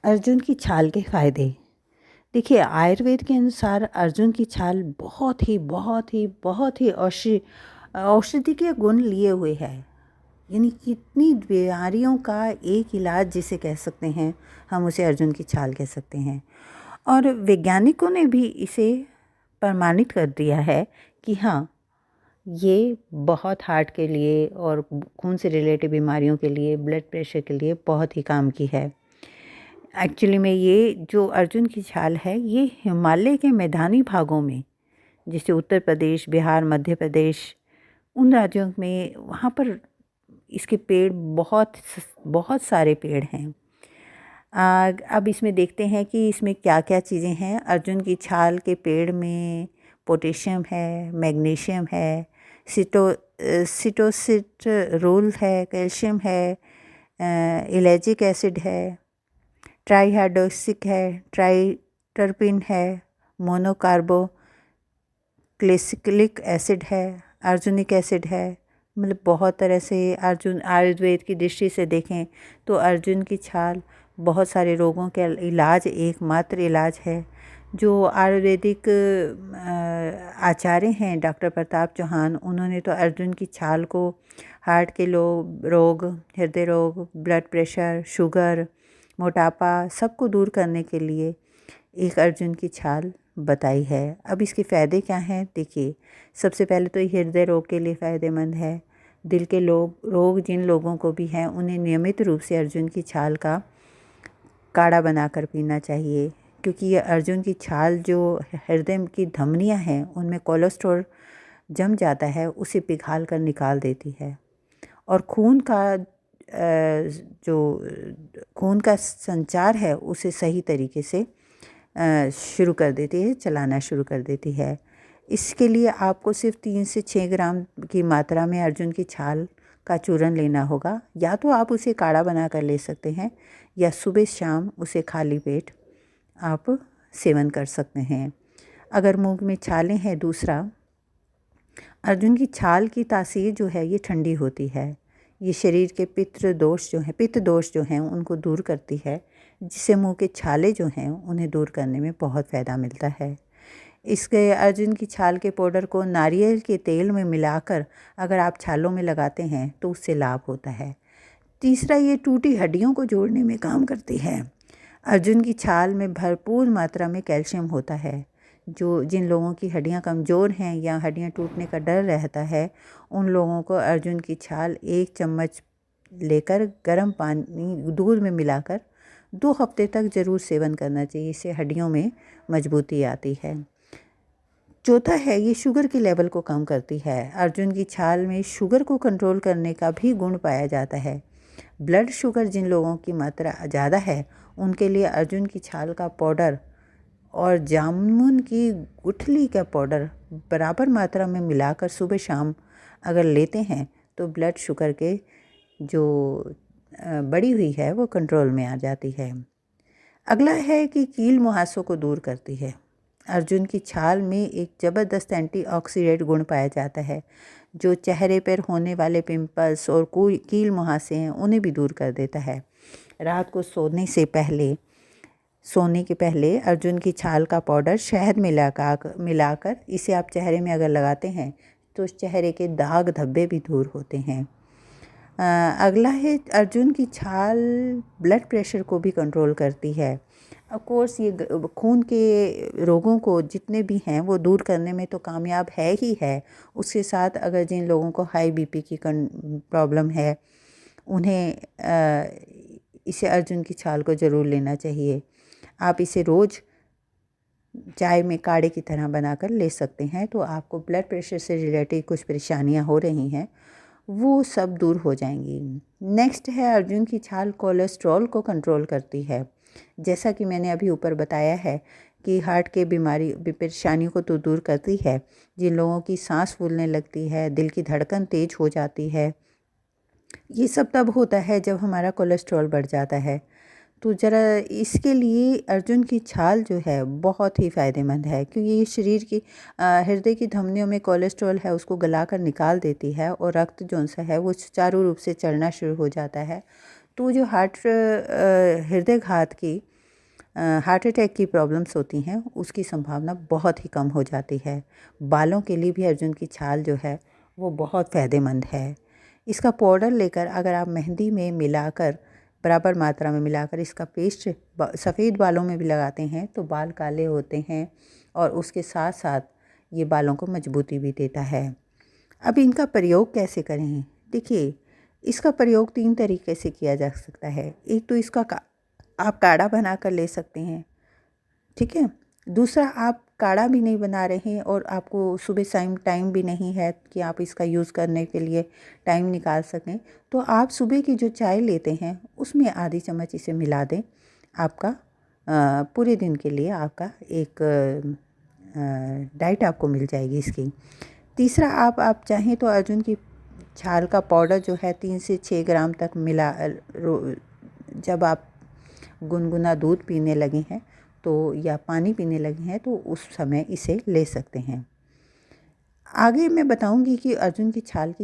अर्जुन की छाल के फ़ायदे। देखिए, आयुर्वेद के अनुसार अर्जुन की छाल बहुत ही औषधीय गुण लिए हुए है। यानी कितनी बीमारियों का एक इलाज जिसे कह सकते हैं, हम उसे अर्जुन की छाल कह सकते हैं। और वैज्ञानिकों ने भी इसे प्रमाणित कर दिया है कि हाँ, ये बहुत हार्ट के लिए और खून से रिलेटेड बीमारियों के लिए, ब्लड प्रेशर के लिए बहुत ही काम की है। एक्चुअली में ये जो अर्जुन की छाल है, ये हिमालय के मैदानी भागों में, जैसे उत्तर प्रदेश, बिहार, मध्य प्रदेश, उन राज्यों में वहाँ पर इसके पेड़ बहुत सारे पेड़ हैं। अब इसमें देखते हैं कि इसमें क्या-क्या चीज़ें हैं। अर्जुन की छाल के पेड़ में पोटेशियम है, मैग्नीशियम है, सिटोसिटरोल है, कैल्शियम है, इलैजिक एसिड है, ट्राईहाइड्रोक्सिक है, ट्राइटरपीन है, मोनोकार्बोक्सिलिक एसिड है, अर्जुनिक एसिड है। मतलब बहुत तरह से आयुर्वेद की दृष्टि से देखें तो अर्जुन की छाल बहुत सारे रोगों के इलाज, एकमात्र इलाज है। जो आयुर्वेदिक आचार्य हैं डॉक्टर प्रताप चौहान, उन्होंने तो अर्जुन की छाल को हार्ट के रोग, हृदय रोग, ब्लड प्रेशर, शुगर, मोटापा सबको दूर करने के लिए एक अर्जुन की छाल बताई है। अब इसके फ़ायदे क्या हैं? देखिए, सबसे पहले तो हृदय रोग के लिए फ़ायदेमंद है। दिल के रोग जिन लोगों को भी हैं, उन्हें नियमित रूप से अर्जुन की छाल का काढ़ा बनाकर पीना चाहिए, क्योंकि ये अर्जुन की छाल जो हृदय की धमनियाँ हैं, उनमें कोलेस्ट्रॉल जम जाता है, उसे पिघाल कर निकाल देती है और खून का संचार है उसे सही तरीके से शुरू कर देती है, चलाना शुरू कर देती है। इसके लिए आपको सिर्फ 3 से 6 ग्राम की मात्रा में अर्जुन की छाल का चूरन लेना होगा। या तो आप उसे काढ़ा बना कर ले सकते हैं, या सुबह शाम उसे खाली पेट आप सेवन कर सकते हैं। अगर मुंह में छाले हैं, दूसरा, अर्जुन की छाल की तासीर जो है ये ठंडी होती है। ये शरीर के पित्त दोष जो हैं उनको दूर करती है, जिससे मुंह के छाले जो हैं उन्हें दूर करने में बहुत फ़ायदा मिलता है। इसके अर्जुन की छाल के पाउडर को नारियल के तेल में मिलाकर अगर आप छालों में लगाते हैं तो उससे लाभ होता है। तीसरा, ये टूटी हड्डियों को जोड़ने में काम करती है। अर्जुन की छाल में भरपूर मात्रा में कैल्शियम होता है। जिन लोगों की हड्डियां कमज़ोर हैं या हड्डियां टूटने का डर रहता है, उन लोगों को अर्जुन की छाल 1 चम्मच लेकर गर्म पानी दूध में मिलाकर 2 हफ्ते तक ज़रूर सेवन करना चाहिए। इससे हड्डियों में मजबूती आती है। चौथा है, ये शुगर के लेवल को कम करती है। अर्जुन की छाल में शुगर को कंट्रोल करने का भी गुण पाया जाता है। ब्लड शुगर जिन लोगों की मात्रा ज़्यादा है, उनके लिए अर्जुन की छाल का पाउडर और जामुन की गुठली का पाउडर बराबर मात्रा में मिलाकर सुबह शाम अगर लेते हैं तो ब्लड शुगर के जो बढ़ी हुई है वो कंट्रोल में आ जाती है। अगला है कि कील मुहासों को दूर करती है। अर्जुन की छाल में एक ज़बरदस्त एंटीऑक्सीडेंट गुण पाया जाता है, जो चेहरे पर होने वाले पिंपल्स और कील मुहासे हैं उन्हें भी दूर कर देता है। रात को सोने के पहले अर्जुन की छाल का पाउडर शहद में मिलाकर इसे आप चेहरे में अगर लगाते हैं तो उस चेहरे के दाग धब्बे भी दूर होते हैं। अगला है, अर्जुन की छाल ब्लड प्रेशर को भी कंट्रोल करती है। ऑफ कोर्स ये खून के रोगों को जितने भी हैं वो दूर करने में तो कामयाब है ही है। उसके साथ अगर जिन लोगों को हाई बीपी की प्रॉब्लम है, उन्हें इसे अर्जुन की छाल को ज़रूर लेना चाहिए। आप इसे रोज़ चाय में काढ़े की तरह बनाकर ले सकते हैं, तो आपको ब्लड प्रेशर से रिलेटेड कुछ परेशानियां हो रही हैं वो सब दूर हो जाएंगी। नेक्स्ट है, अर्जुन की छाल कोलेस्ट्रॉल को कंट्रोल करती है। जैसा कि मैंने अभी ऊपर बताया है कि हार्ट के परेशानियों को तो दूर करती है। जिन लोगों की सांस फूलने लगती है, दिल की धड़कन तेज हो जाती है, ये सब तब होता है जब हमारा कोलेस्ट्रॉल बढ़ जाता है। तो ज़रा इसके लिए अर्जुन की छाल जो है बहुत ही फ़ायदेमंद है, क्योंकि ये शरीर की हृदय की धमनियों में कोलेस्ट्रॉल है उसको गलाकर निकाल देती है और रक्त जो सा है वो सुचारू रूप से चलना शुरू हो जाता है। तो जो हृदय घात की हार्ट अटैक की प्रॉब्लम्स होती हैं उसकी संभावना बहुत ही कम हो जाती है। बालों के लिए भी अर्जुन की छाल जो है वो बहुत फ़ायदेमंद है। इसका पाउडर लेकर अगर आप मेहंदी में मिलाकर बराबर मात्रा में मिलाकर इसका पेस्ट सफ़ेद बालों में भी लगाते हैं तो बाल काले होते हैं और उसके साथ साथ ये बालों को मजबूती भी देता है। अब इनका प्रयोग कैसे करें? देखिए, इसका प्रयोग 3 तरीके से किया जा सकता है। एक तो इसका आप काढ़ा बना कर ले सकते हैं, ठीक है। दूसरा, आप काढ़ा भी नहीं बना रहे हैं और आपको सुबह टाइम भी नहीं है कि आप इसका यूज़ करने के लिए टाइम निकाल सकें, तो आप सुबह की जो चाय लेते हैं उसमें आधी चम्मच इसे मिला दें। आपका पूरे दिन के लिए आपका एक डाइट आपको मिल जाएगी इसकी। तीसरा, आप चाहें तो अर्जुन की छाल का पाउडर जो है 3 से 6 ग्राम तक जब आप गुनगुना दूध पीने लगे हैं तो या पानी पीने लगे हैं तो उस समय इसे ले सकते हैं। आगे मैं बताऊंगी कि अर्जुन की छाल की